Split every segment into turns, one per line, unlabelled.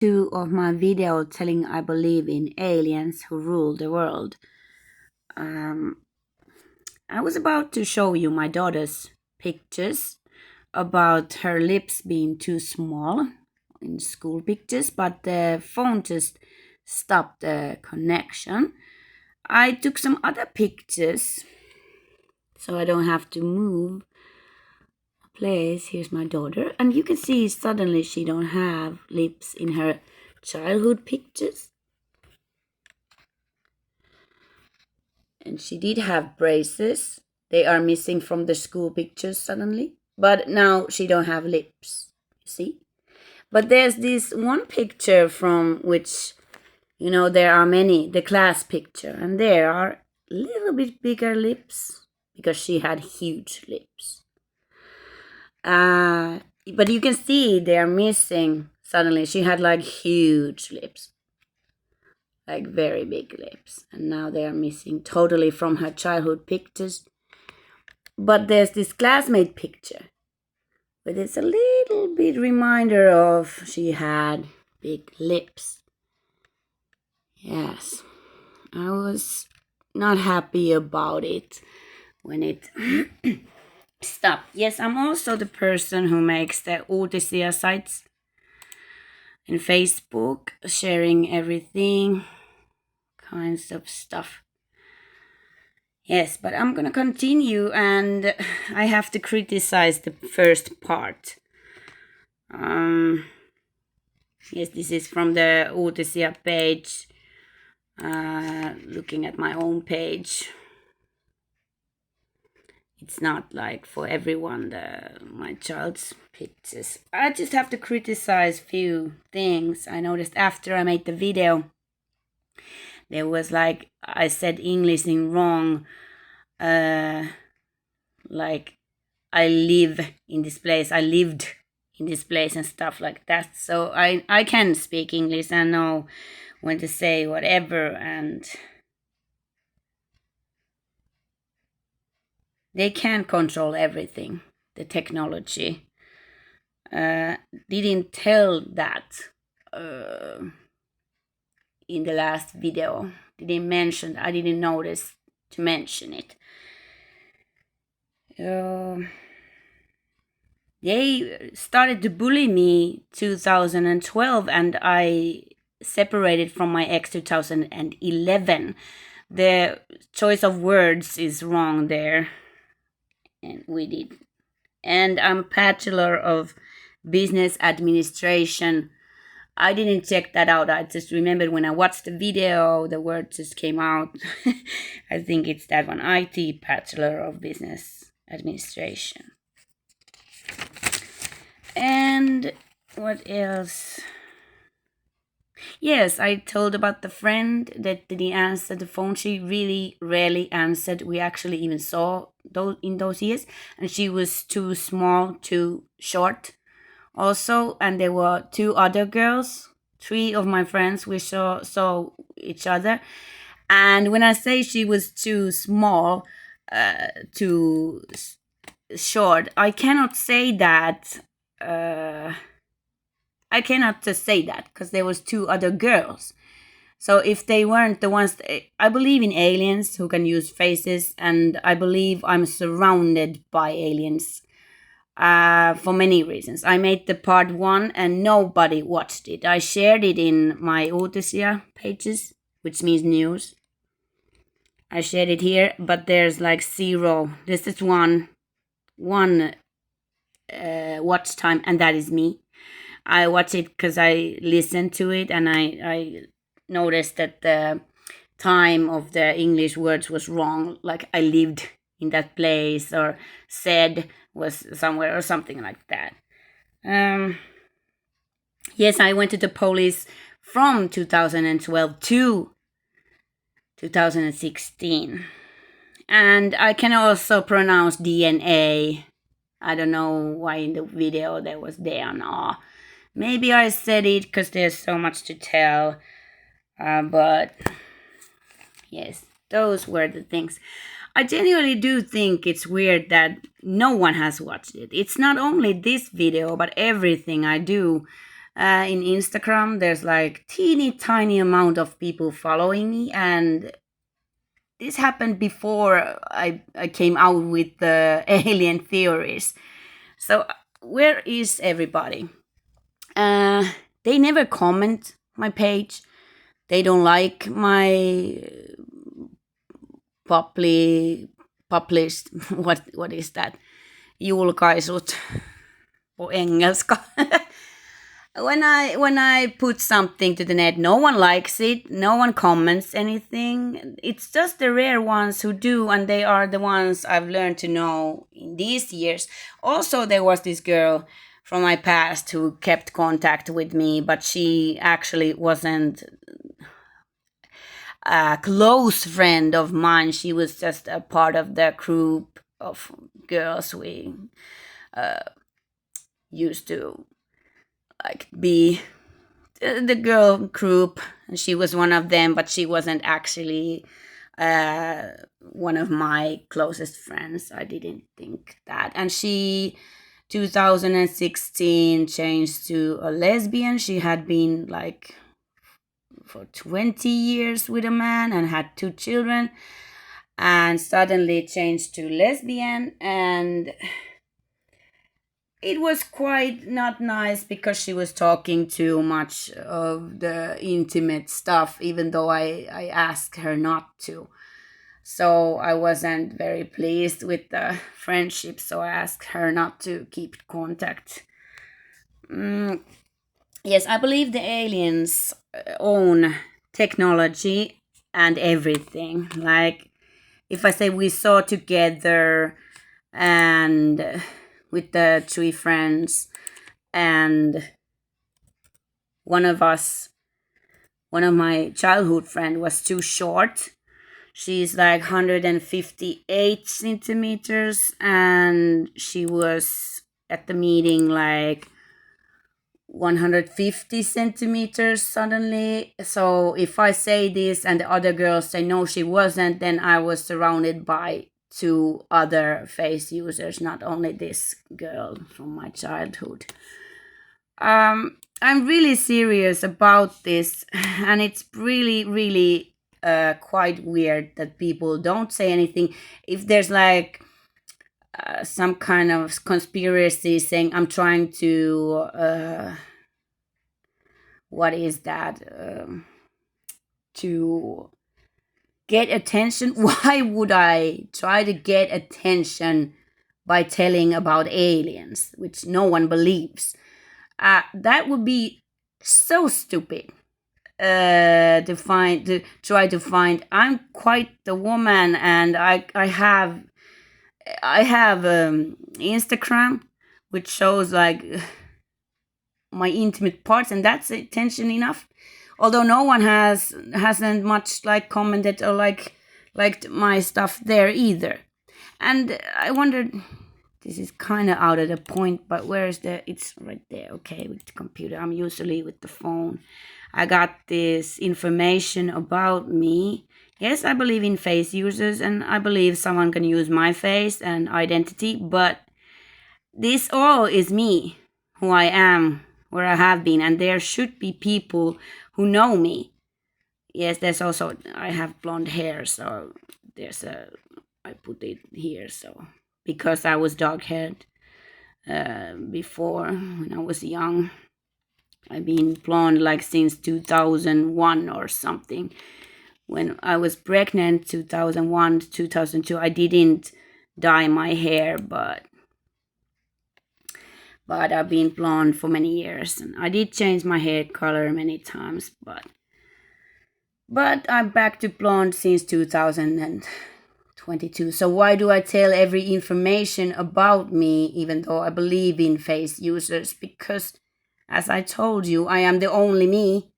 2 of my video telling I believe in aliens who rule the world. I was about to show you my daughter's pictures about her lips being too small in school pictures, but the phone just stopped the connection. I took some other pictures so I don't have to move place. Here's my daughter, and you can see suddenly she don't have lips in her childhood pictures, and she did have braces. They are missing from the school pictures suddenly, but now she don't have lips, you see. But there's this one picture from which, there are many, the class picture, and there are a little bit bigger lips because she had huge lips. But you can see they are missing suddenly. She had like huge lips, like very big lips, and now they are missing totally from her childhood pictures. But there's this classmate picture, but it's a little bit reminder of she had big lips. Yes, I was not happy about it when it stopped. Yes, I'm also the person who makes the Uutisia sites in Facebook, sharing everything, kinds of stuff. Yes, but I'm gonna continue, and I have to criticize the first part. Yes, this is from the Uutisia page. Looking at my own page, it's not like for everyone my child's pictures. I just have to criticize few things. I noticed after I made the video, there was like I said English in wrong. Like I live in this place, I lived in this place and stuff like that. So I can speak English and know when to say whatever, and they can control everything. The technology didn't tell that in the last video. Didn't mention. I didn't notice to mention it. They started to bully me 2012, and I separated from my ex 2011. The choice of words is wrong there, and we did. And I'm a bachelor of business administration. I didn't check that out. I just remembered when I watched the video, the word just came out. I think it's that one, IT Bachelor of Business Administration. And what else? Yes, I told about the friend that didn't answer the phone. She really rarely answered. We actually even saw those in those years, and she was too small, too short also. And there were 2 other girls, 3 of my friends. We saw each other, and when I say she was too small, too short, I cannot say that. I cannot just say that because there was 2 other girls. So if they weren't the ones, I believe in aliens who can use faces, and I believe I'm surrounded by aliens for many reasons. I made the part 1 and nobody watched it. I shared it in my Uutisia pages, which means news. I shared it here, but there's like 0. This is one watch time, and that is me. I watch it because I listened to it, and I noticed that the time of the English words was wrong. Like I lived in that place, or said was somewhere, or something like that. Yes, I went to the police from 2012 to 2016. And I can also pronounce DNA. I don't know why in the video there was DNA. Maybe I said it because there's so much to tell. But yes, those were the things. I genuinely do think it's weird that no one has watched it. It's not only this video, but everything I do. In Instagram, there's like teeny tiny amount of people following me, and this happened before I came out with the alien theories. So where is everybody? Uh, they never comment my page. They don't like my published what is that? Julkaisut på engelska. When I put something to the net, no one likes it, no one comments anything. It's just the rare ones who do, and they are the ones I've learned to know in these years. Also, there was this girl from my past who kept contact with me, but she actually wasn't a close friend of mine. She was just a part of the group of girls we used to like be the girl group. She was one of them, but she wasn't actually one of my closest friends. I didn't think that. And she 2016 changed to a lesbian. She had been like for 20 years with a man and had two children, and suddenly changed to lesbian. And it was quite not nice because she was talking too much of the intimate stuff, even though I asked her not to. So I wasn't very pleased with the friendship, so I asked her not to keep contact. Mm, yes, I believe the aliens own technology and everything. Like, if I say we saw together and with the three friends, and one of us, one of my childhood friend was too short. She's like 158 centimeters, and she was at the meeting like 150 centimeters suddenly. So if I say this and the other girls say no, she wasn't, then I was surrounded by two other face users, not only this girl from my childhood. I'm really serious about this, and it's really, really quite weird that people don't say anything. If there's like some kind of conspiracy saying I'm trying to what is that to get attention, why would I try to get attention by telling about aliens, which no one believes? That would be so stupid. To try to find. I'm quite the woman, and I have Instagram, which shows like my intimate parts, and that's attention enough. Although no one hasn't much like commented or liked my stuff there either. And I wondered, this is kind of out of the point, but where is the? It's right there. Okay, with the computer. I'm usually with the phone. I got this information about me. Yes, I believe in face users, and I believe someone can use my face and identity, but this all is me, who I am, where I have been, and there should be people who know me. Yes, there's also, I have blonde hair, so there's a, I put it here, so, because I was dog haired before when I was young. I've been blonde like since 2001 or something. When I was pregnant, 2001 to 2002, I didn't dye my hair, but I've been blonde for many years, and I did change my hair color many times, but I'm back to blonde since 2022. So why do I tell every information about me, even though I believe in face users? Because, as I told you, I am the only me.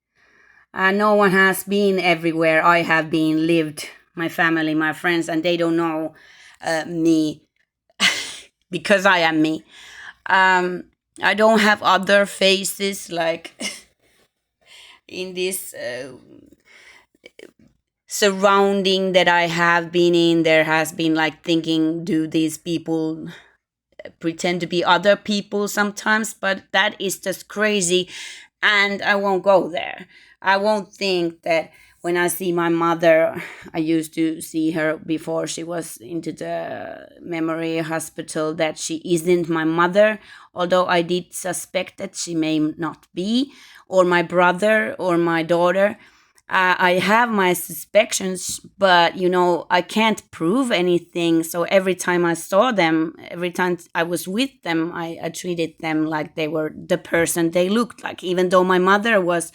No one has been everywhere I have been, lived, my family, my friends, and they don't know me because I am me. I don't have other faces like in this surrounding that I have been in. There has been like thinking, do these people pretend to be other people sometimes? But that is just crazy. and I won't go there. I won't think that when I see my mother, I used to see her before she was into the memory hospital, that she isn't my mother, although I did suspect that she may not be, or my brother or my daughter. I have my suspicions, but I can't prove anything. So every time I saw them, every time I was with them, I treated them like they were the person they looked like, even though my mother was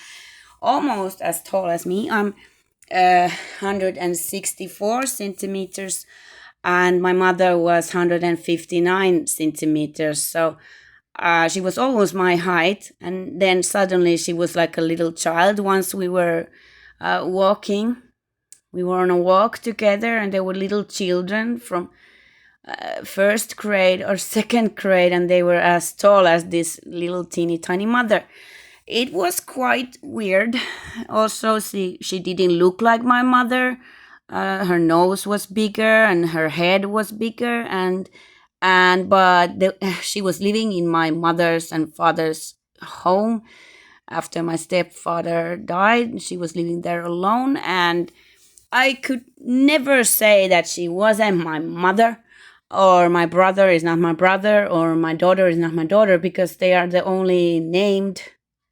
almost as tall as me. I'm 164 centimeters, and my mother was 159 centimeters. So she was almost my height, and then suddenly she was like a little child. Once we were walking, we were on a walk together, and there were little children from first grade or second grade, and they were as tall as this little teeny tiny mother. It was quite weird. Also, she didn't look like my mother. Her nose was bigger and her head was bigger, but she was living in my mother's and father's home after my stepfather died. She was living there alone, and I could never say that she wasn't my mother, or my brother is not my brother, or my daughter is not my daughter, because they are the only named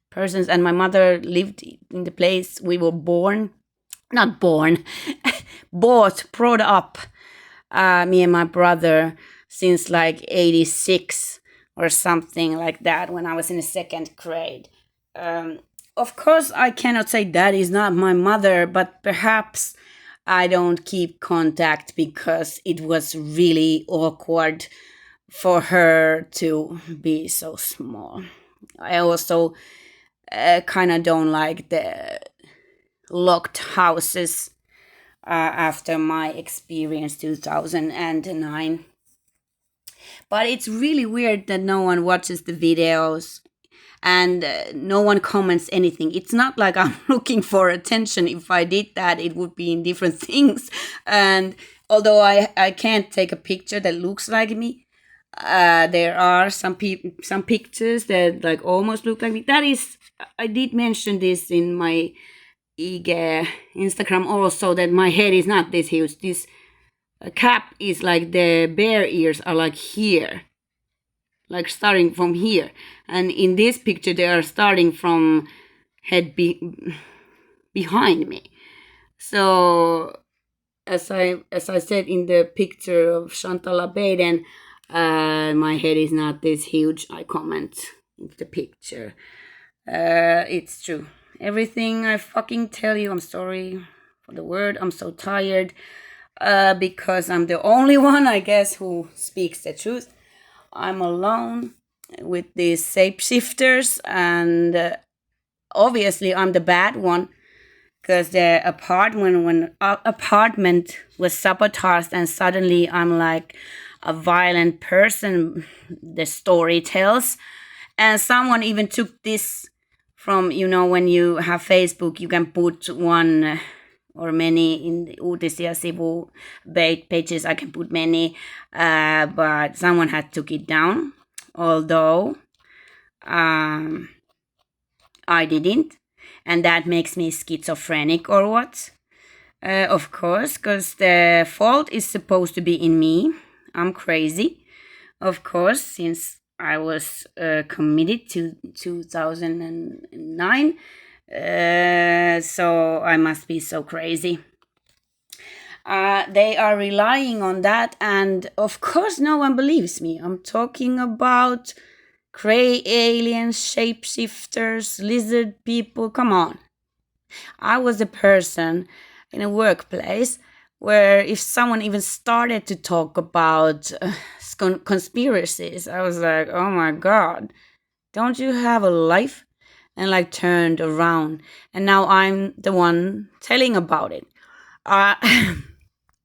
persons, and my mother lived in the place we were born. Not born, brought up, me and my brother, since like 86 or something like that, when I was in the second grade. Um, of course, I cannot say that is not my mother, but perhaps I don't keep contact because it was really awkward for her to be so small. I also kind of don't like the locked houses after my experience 2009. But it's really weird that no one watches the videos, and no one comments anything. It's not like I'm looking for attention. If I did that, it would be in different things. And although I can't take a picture that looks like me, there are some pictures that like almost look like me. That is, I did mention this in my Instagram also, that my head is not this huge. This cap is like, the bear ears are like here, like starting from here, and in this picture they are starting from behind me. So as I said in the picture of Chantal Baden, my head is not this huge. I comment in the picture. It's true. Everything I fucking tell you, I'm sorry for the word. I'm so tired. Because I'm the only one, I guess, who speaks the truth. I'm alone with these shapeshifters, and obviously I'm the bad one, because the apartment was sabotaged, and suddenly I'm like a violent person, the story tells. And someone even took this from, when you have Facebook, you can put one or many in the uutisia-sivu pages. I can put many, but someone had took it down, although I didn't, and that makes me schizophrenic or what? Of course, because the fault is supposed to be in me. I'm crazy, of course, since I was committed to 2009. So I must be so crazy. They are relying on that, and of course, no one believes me. I'm talking about gray aliens, shapeshifters, lizard people. Come on. I was a person in a workplace where if someone even started to talk about conspiracies, I was like, oh my God, don't you have a life? And like turned around. And now I'm the one telling about it. Uh,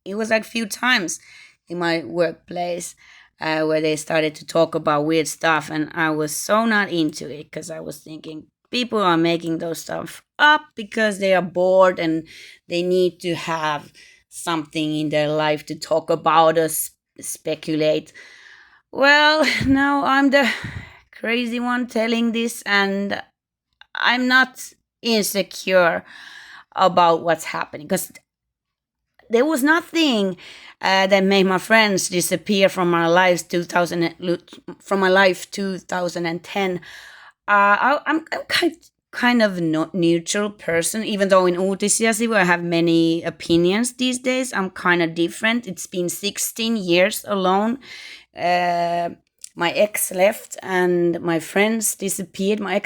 it was like a few times in my workplace where they started to talk about weird stuff, and I was so not into it, because I was thinking people are making those stuff up because they are bored and they need to have something in their life to talk about or speculate. Well, now I'm the crazy one telling this, and I'm not insecure about what's happening because there was nothing that made my friends disappear from my life 2010. I'm kind of neutral person, even though in Uutisiasi I have many opinions these days. I'm kind of different. It's been 16 years alone. Uh, my ex left and my friends disappeared. My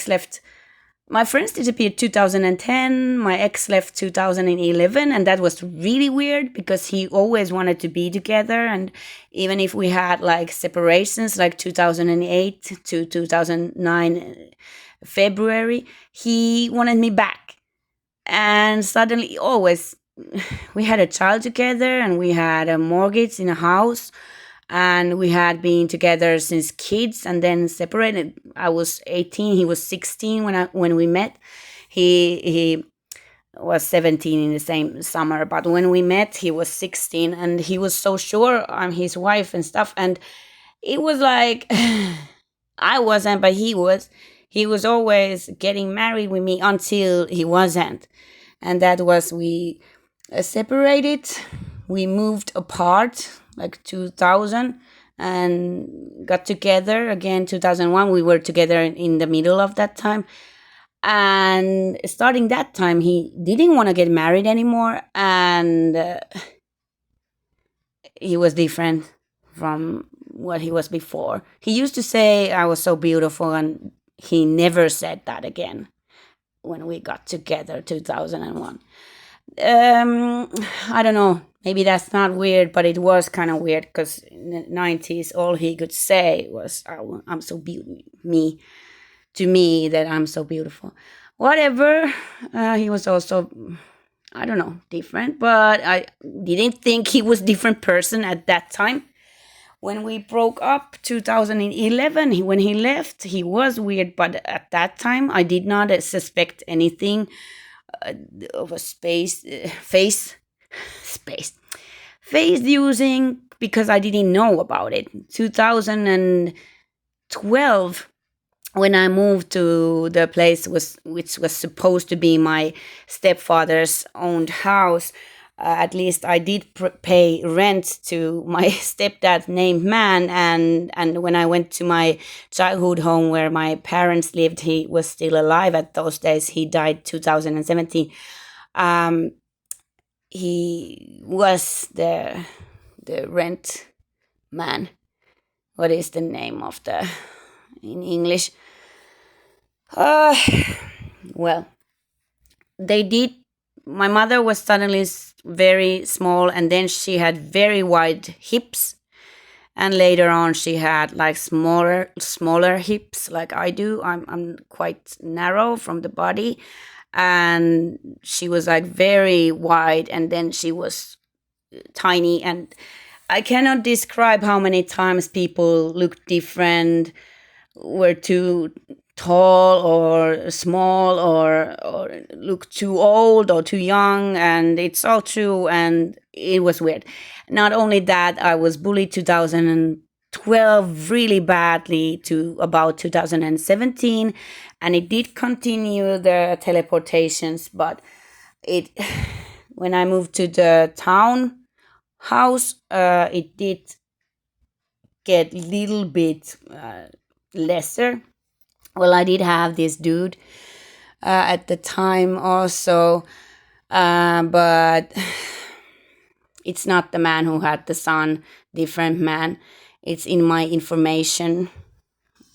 friends disappeared 2010. My ex left 2011, and that was really weird because he always wanted to be together. And even if we had like separations, like 2008 to 2009 February, he wanted me back. And suddenly, always, we had a child together, and we had a mortgage in a house, and we had been together since kids and then separated. I was 18, he was 16 when we met. He was 17 in the same summer, but when we met he was 16, and he was so sure I'm his wife and stuff. And it was like I wasn't, but he was always getting married with me until he wasn't. And that was, we separated, we moved apart like 2000 and got together again 2001. We were together in the middle of that time, and starting that time he didn't want to get married anymore, and he was different from what he was before. He used to say I was so beautiful, and he never said that again when we got together 2001. I don't know, maybe that's not weird, but it was kind of weird because in the 90s all he could say was, oh, I'm so beautiful, me, to me, that I'm so beautiful. Whatever. He was also, I don't know, different, but I didn't think he was different person at that time. When we broke up 2011, when he left, he was weird, but at that time I did not suspect anything of a face using, because I didn't know about it. 2012, when I moved to the place which was supposed to be my stepfather's owned house, at least I did pay rent to my stepdad named man, and when I went to my childhood home where my parents lived, he was still alive at those days. He died 2017. He was the rent man. What is the name of the in English? Uh, well, they did. My mother was suddenly very small, and then she had very wide hips, and later on she had like smaller hips like I do. I'm quite narrow from the body, and she was like very wide, and then she was tiny. And I cannot describe how many times people looked different, were too tall or small, or look too old or too young, and it's all true, and it was weird. Not only that, I was bullied 2012 really badly to about 2017, and it did continue the teleportations, but it when I moved to the town house, it did get little bit lesser. Well, I did have this dude at the time also, but it's not the man who had the son, different man. It's in my information,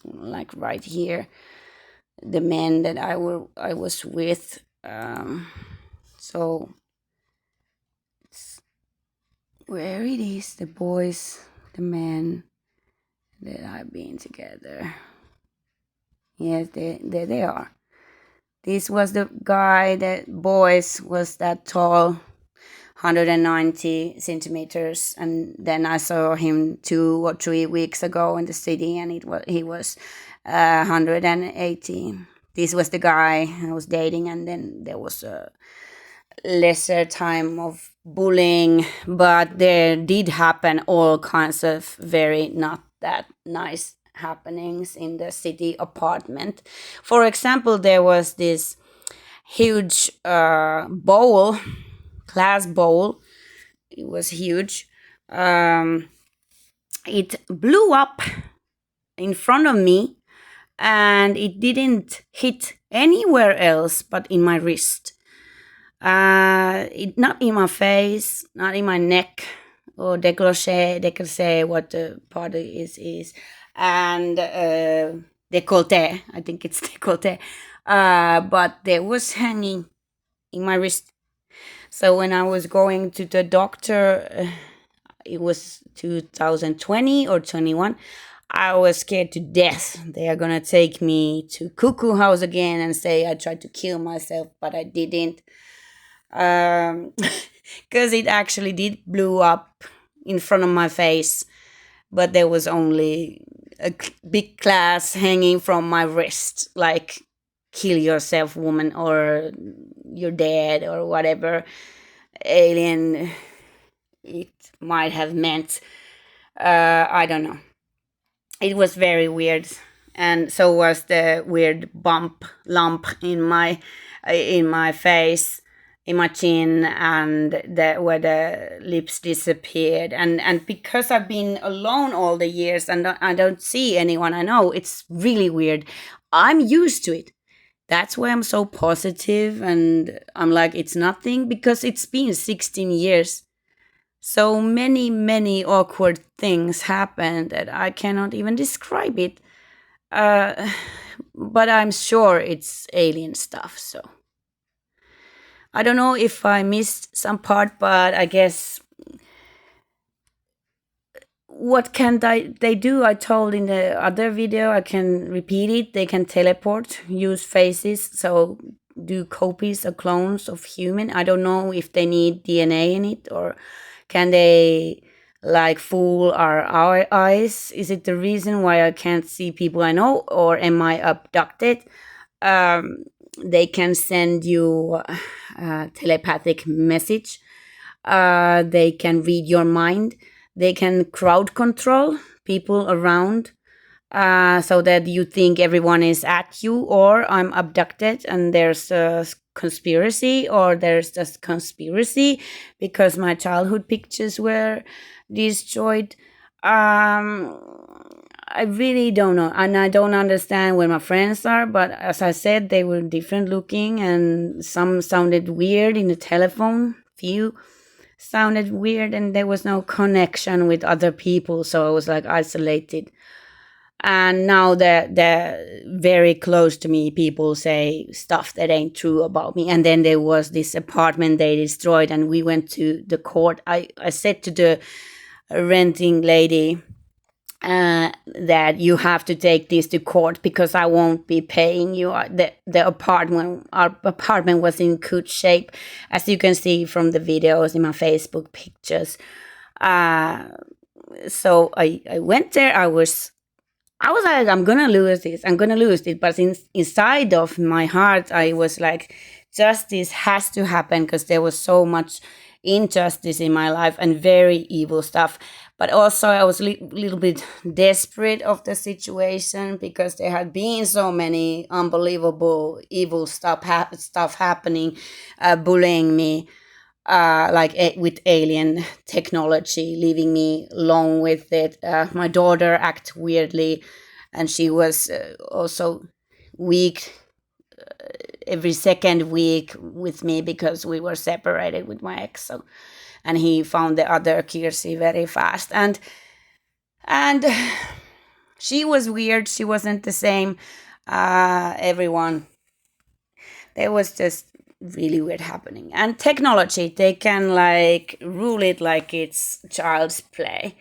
like right here, the man that I was with. So where it is, the boys, the men that I've been together. Yes, there they are. This was the guy that boys was that tall, 190 centimeters, and then I saw him 2 or 3 weeks ago in the city, and he was 180. This was the guy I was dating, and then there was a lesser time of bullying, but there did happen all kinds of very not that nice happenings in the city apartment. For example, there was this huge bowl, glass bowl. It was huge. Um, it blew up in front of me, and it didn't hit anywhere else but in my wrist. Not in my face, not in my neck or décolleté, what the part is, and décolleté. I think it's décolleté. But there was hanging in my wrist. So when I was going to the doctor, it was 2020 or 21. I was scared to death. They are gonna take me to cuckoo house again and say I tried to kill myself, but I didn't. Because it actually did blew up in front of my face, but there was only a big glass hanging from my wrist, like kill yourself, woman, or you're dead, or whatever alien it might have meant. I don't know. It was very weird, and so was the weird lump in my face, in my chin, and where the lips disappeared. And because I've been alone all the years and I don't see anyone I know, it's really weird. I'm used to it. That's why I'm so positive, and I'm like, it's nothing, because it's been 16 years. So many awkward things happened that I cannot even describe it. Uh, but I'm sure it's alien stuff. So I don't know if I missed some part, but I guess what can they do? I told in the other video, I can repeat it. They can teleport, use faces, so do copies or clones of human. I don't know if they need DNA in it, or can they like fool our eyes? Is it the reason why I can't see people I know, or am I abducted? They can send you a telepathic message. They can read your mind. They can crowd control people around, so that you think everyone is at you, or I'm abducted and there's a conspiracy, or there's just conspiracy because my childhood pictures were destroyed. I really don't know, and I don't understand where my friends are, but as I said, they were different looking, and some sounded weird in the telephone, few sounded weird, and there was no connection with other people, so I was like isolated. And now they're very close to me, people say stuff that ain't true about me. And then there was this apartment they destroyed, and we went to the court. I said to the renting lady that you have to take this to court, because I won't be paying you. The apartment, our apartment was in good shape, as you can see from the videos in my Facebook pictures. So I went there. I was like, I'm gonna lose this. I'm gonna lose it. But inside of my heart, I was like, justice has to happen, because there was so much injustice in my life and very evil stuff. But also, I was a little bit desperate of the situation, because there had been so many unbelievable evil stuff happening, bullying me, with alien technology, leaving me alone with it. My daughter acted weirdly, and she was also weak every second week with me, because we were separated with my ex. So, and he found the other Kirsi very fast, and she was weird. She wasn't the same. Everyone, there was just really weird happening. And technology, they can like rule it like it's child's play.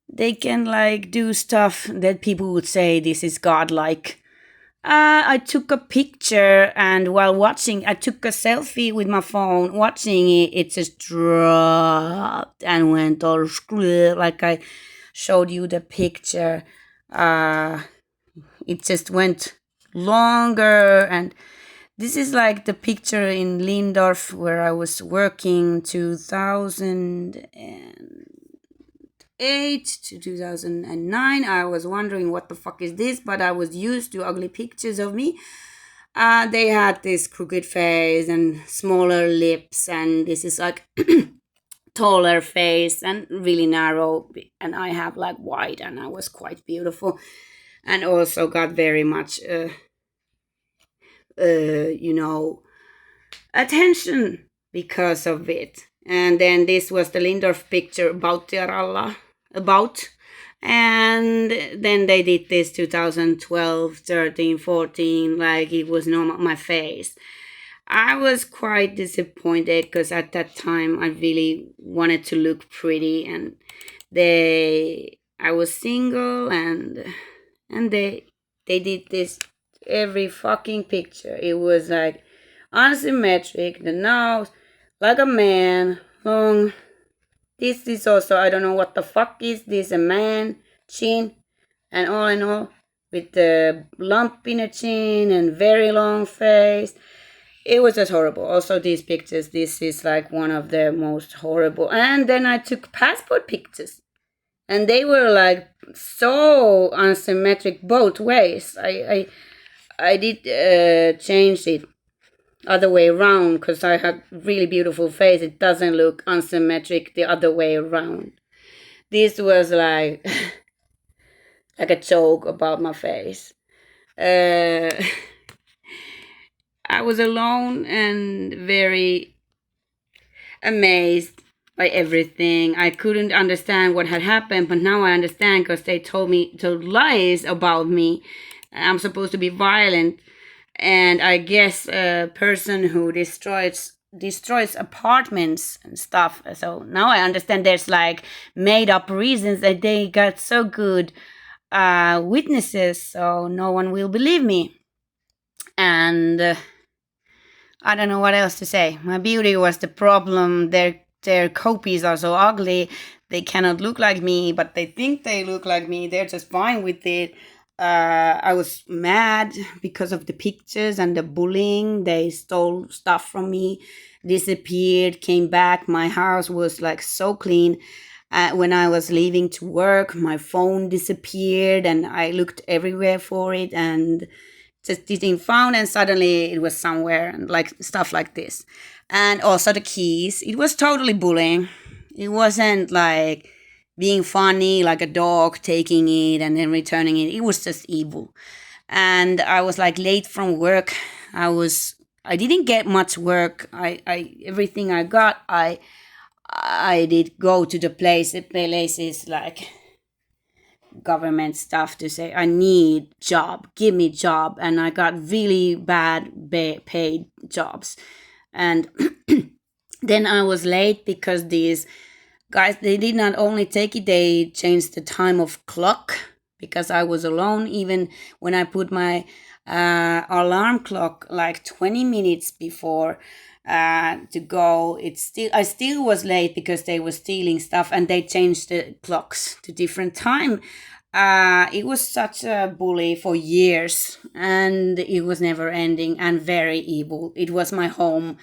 They can like do stuff that people would say this is godlike. I took a picture, and while watching, I took a selfie with my phone. Watching it, it just dropped and went all like I showed you the picture. It just went longer, and this is like the picture in Lindorf where I was working 2008, 2008 to 2009. I was wondering what the fuck is this, but I was used to ugly pictures of me. They had this crooked face and smaller lips, and this is like taller face and really narrow, and I have like white, and I was quite beautiful, and also got very much you know, attention because of it. And then this was the Lindorf picture about Tiaralla, about. And then they did this 2012, 13, 14, like it was not my face. I was quite disappointed because at that time I really wanted to look pretty, and I was single, and they did this every fucking picture. It was like unsymmetric, the nose like a man, long. This is also, I don't know what the fuck is this, a man chin, and all in all, with the lump in a chin and very long face. It was just horrible. Also, these pictures, this is like one of the most horrible. And then I took passport pictures, and they were like so unsymmetric both ways. I did change it other way around because I had really beautiful face. It doesn't look unsymmetric the other way around. This was like like a joke about my face. I was alone and very amazed by everything. I couldn't understand what had happened, but now I understand because they told lies about me. I'm supposed to be violent, and I guess a person who destroys apartments and stuff. So now I understand there's like made up reasons that they got so good witnesses, so no one will believe me. And I don't know what else to say. My beauty was the problem. Their copies are so ugly. They cannot look like me, but they think they look like me. They're just fine with it. I was mad because of the pictures and the bullying. They stole stuff from me, disappeared, came back. My house was like so clean. When I was leaving to work, my phone disappeared, and I looked everywhere for it and just didn't found, and suddenly it was somewhere, and like stuff like this. And also the keys. It was totally bullying. It wasn't like being funny, like a dog taking it and then returning it. It was just evil. And I was like late from work. I didn't get much work. I everything I got, I did go to the places like government stuff to say I need job, give me job, and I got really bad paid jobs. And then I was late because these guys, they did not only take it, they changed the time of clock because I was alone. Even when I put my alarm clock like 20 minutes before to go, I still was late because they were stealing stuff, and they changed the clocks to different time. It was such a bully for years, and it was never ending and very evil. It was my home.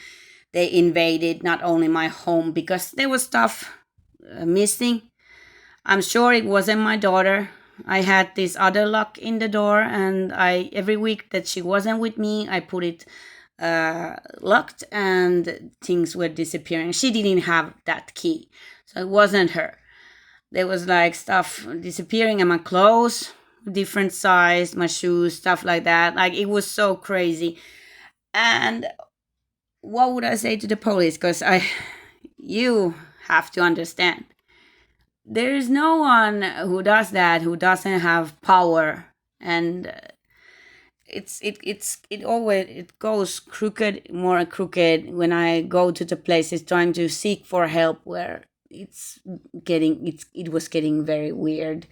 They invaded not only my home because there was stuff missing. I'm sure it wasn't my daughter. I had this other lock in the door, and every week that she wasn't with me, I put it locked, and things were disappearing. She didn't have that key, so it wasn't her. There was like stuff disappearing, and my clothes, different size, my shoes, stuff like that. Like it was so crazy. And what would I say to the police? Because you have to understand, there is no one who does that who doesn't have power, and it goes crooked, more crooked when I go to the places trying to seek for help where it was getting very weird.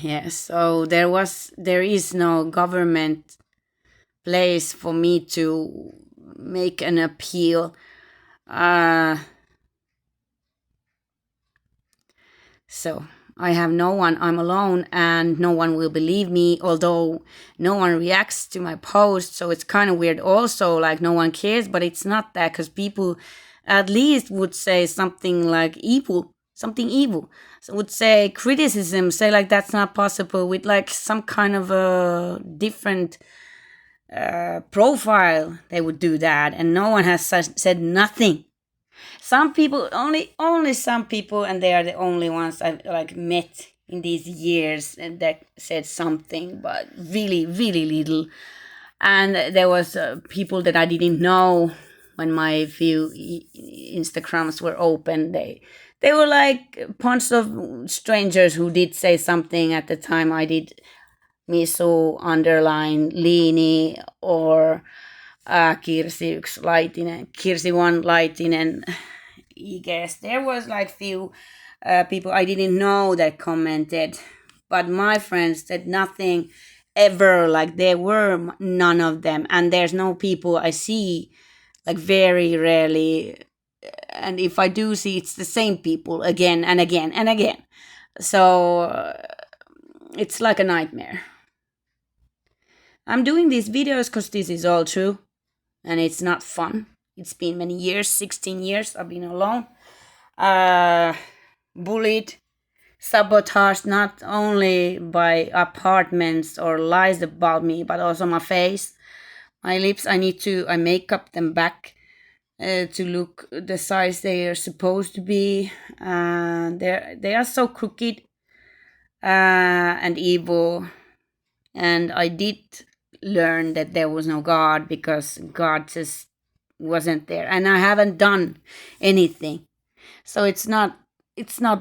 Yes, so there is no government place for me to make an appeal. So I have no one. I'm alone, and no one will believe me, although no one reacts to my post. So it's kind of weird also, like no one cares, but it's not that, because people at least would say something like evil, something evil. So would say criticism, say like that's not possible with like some kind of a different profile. They would do that, and no one has said nothing. Some people, only some people, and they are the only ones I've like met in these years and that said something, but really, really little. And there was people that I didn't know when my few Instagrams were open. They were like a bunch of strangers who did say something at the time. I did Misu, underline, Liini, or Kirsi 1 Laitinen, Kirsi 1 Laitinen. I guess there was like few people I didn't know that commented, but my friends said nothing ever. Like there were none of them, and there's no people I see like very rarely. And if I do see, it's the same people again and again and again. So it's like a nightmare. I'm doing these videos because this is all true, and it's not fun. It's been many years, 16 years I've been alone. Bullied, sabotaged not only by apartments or lies about me, but also my face, my lips. I make up them back to look the size they are supposed to be. They are so crooked and evil. And I did learn that there was no God because God just wasn't there, and I haven't done anything. So it's not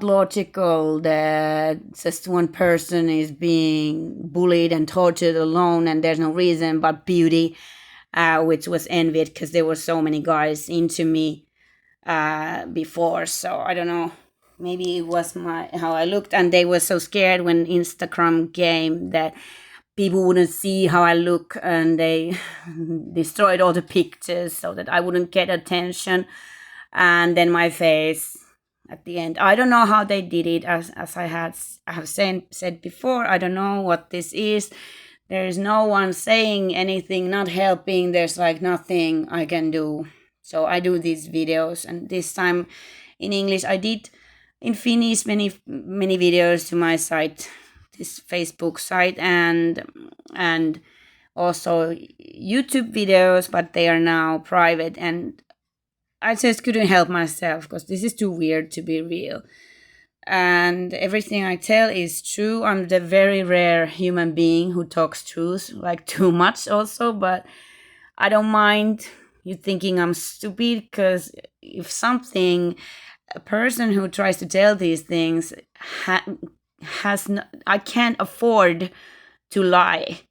logical that just one person is being bullied and tortured alone and there's no reason but beauty, which was envied because there were so many guys into me before. So I don't know. Maybe it was how I looked, and they were so scared when Instagram came that people wouldn't see how I look, and they destroyed all the pictures so that I wouldn't get attention. And then my face at the end. I don't know how they did it, as I have said before. I don't know what this is. There is no one saying anything, not helping. There's like nothing I can do. So I do these videos, and this time in English. I did in Finnish many videos to my site, this Facebook site, and also YouTube videos, but they are now private, and I just couldn't help myself because this is too weird to be real. And everything I tell is true. I'm the very rare human being who talks truth, like too much also, but I don't mind you thinking I'm stupid, because if something, a person who tries to tell these things has no, I can't afford to lie.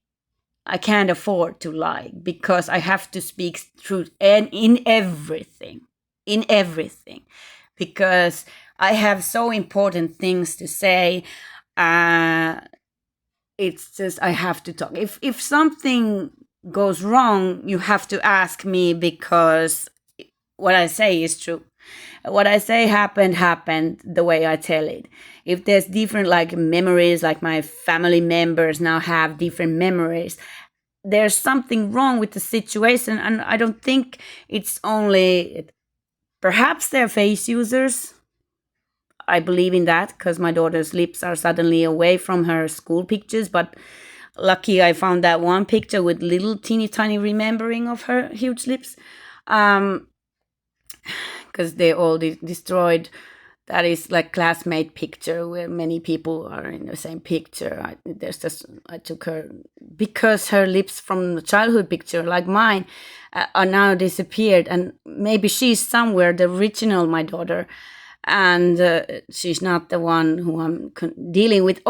I can't afford to lie because I have to speak truth, and in everything, because I have so important things to say. It's just I have to talk. If something goes wrong, you have to ask me, because what I say is true. What I say happened the way I tell it. If there's different like memories, like my family members now have different memories, there's something wrong with the situation. And I don't think it's only, perhaps they're face users. I believe in that because my daughter's lips are suddenly away from her school pictures, but lucky I found that one picture with little teeny tiny remembering of her huge lips, because they all destroyed. That is like classmate picture where many people are in the same picture. I took her because her lips from the childhood picture, like mine, are now disappeared, and maybe she's somewhere, the original, my daughter, and she's not the one who I'm dealing with.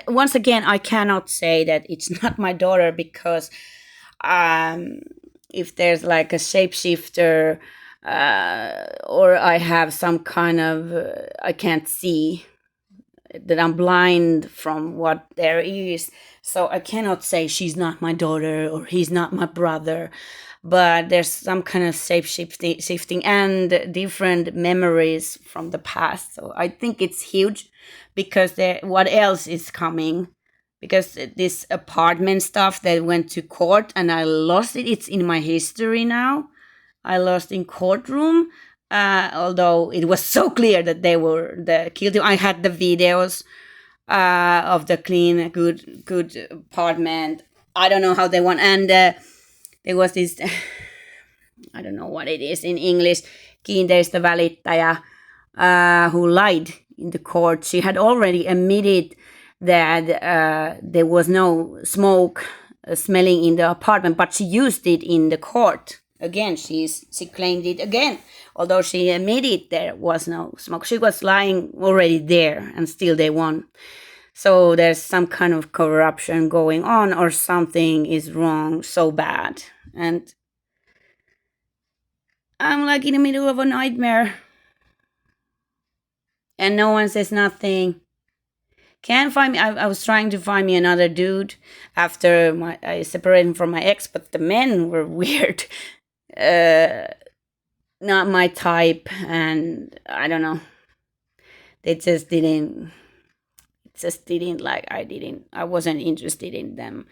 Once again, I cannot say that it's not my daughter, because if there's like a shapeshifter, or I have some kind of I can't see, that I'm blind from what there is, so I cannot say she's not my daughter or he's not my brother. But there's some kind of shifting and different memories from the past. So I think it's huge, because what else is coming? Because this apartment stuff that went to court and I lost it. It's in my history now. I lost in courtroom. although it was so clear that they were the guilty. I had the videos of the clean, good apartment. I don't know how they won, and there was this. I don't know what it is in English. Kiinteistövälittäjä, who lied in the court. She had already admitted that there was no smoke smelling in the apartment, but she used it in the court. Again, she claimed it again, although she admitted there was no smoke. She was lying already there, and still they won. So there's some kind of corruption going on, or something is wrong so bad. And I'm like in the middle of a nightmare. And no one says nothing. Can't find me. I was trying to find me another dude after I separated from my ex, but the men were weird. Not my type, and I don't know. They just didn't. Like I wasn't interested in them.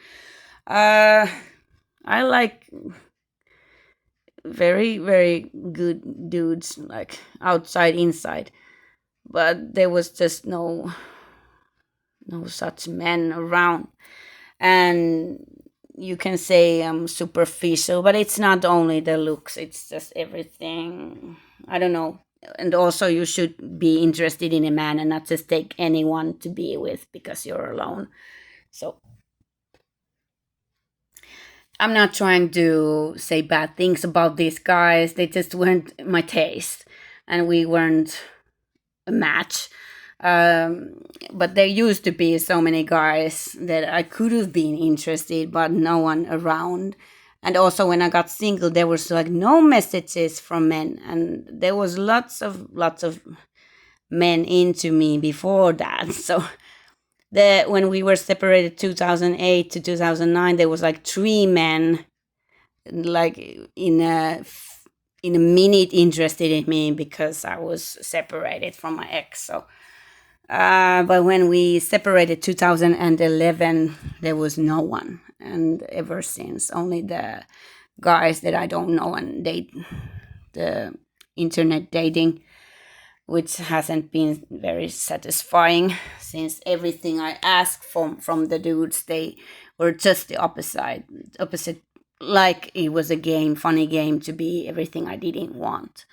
I like very, very good dudes, like outside, inside, but there was just no such men around. And you can say I'm superficial, but it's not only the looks, it's just everything. I don't know. And also, you should be interested in a man and not just take anyone to be with because you're alone. So I'm not trying to say bad things about these guys. They just weren't my taste, and we weren't a match. But there used to be so many guys that I could have been interested, but no one around. And also, when I got single, there was like no messages from men, and there was lots of men into me before that. So when we were separated 2008 to 2009, there was like 3 men, like in a minute interested in me because I was separated from my ex. So but when we separated 2011, there was no one, and ever since, only the guys that I don't know and date, the internet dating, which hasn't been very satisfying, since everything I asked from the dudes, they were just the opposite, like it was a game, funny game, to be everything I didn't want.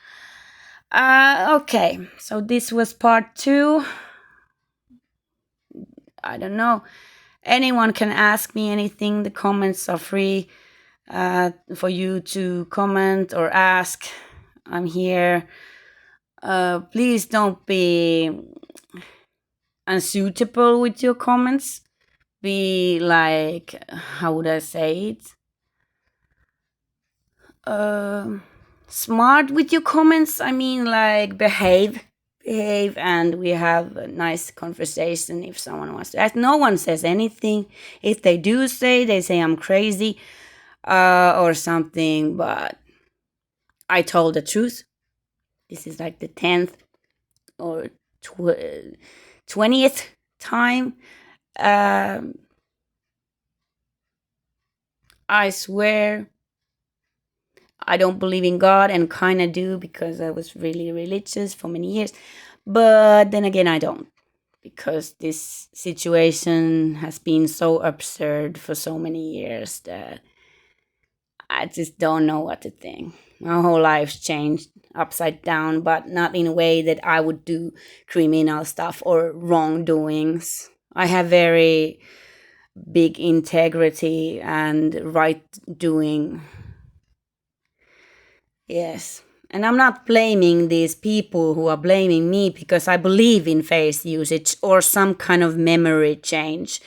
Okay, so this was part 2. I don't know. Anyone can ask me anything. The comments are free for you to comment or ask. I'm here. Please don't be unsuitable with your comments. Be like, how would I say it? Smart with your comments. I mean, like, behave, and we have a nice conversation if someone wants to ask. No one says anything. If they do say, they say I'm crazy or something, but I told the truth. This is like the 10th or 20th time. I swear I don't believe in God, and kind of do because I was really religious for many years. But then again, I don't, because this situation has been so absurd for so many years that I just don't know what to think. My whole life's changed upside down, but not in a way that I would do criminal stuff or wrongdoings. I have very big integrity and right doing. Yes. And I'm not blaming these people who are blaming me, because I believe in face usage or some kind of memory change.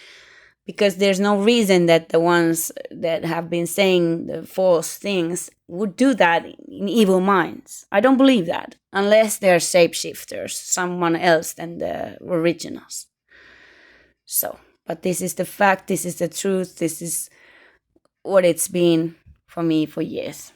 Because there's no reason that the ones that have been saying the false things would do that in evil minds. I don't believe that, unless they're shapeshifters, someone else than the originals. So, but this is the fact, this is the truth, this is what it's been for me for years.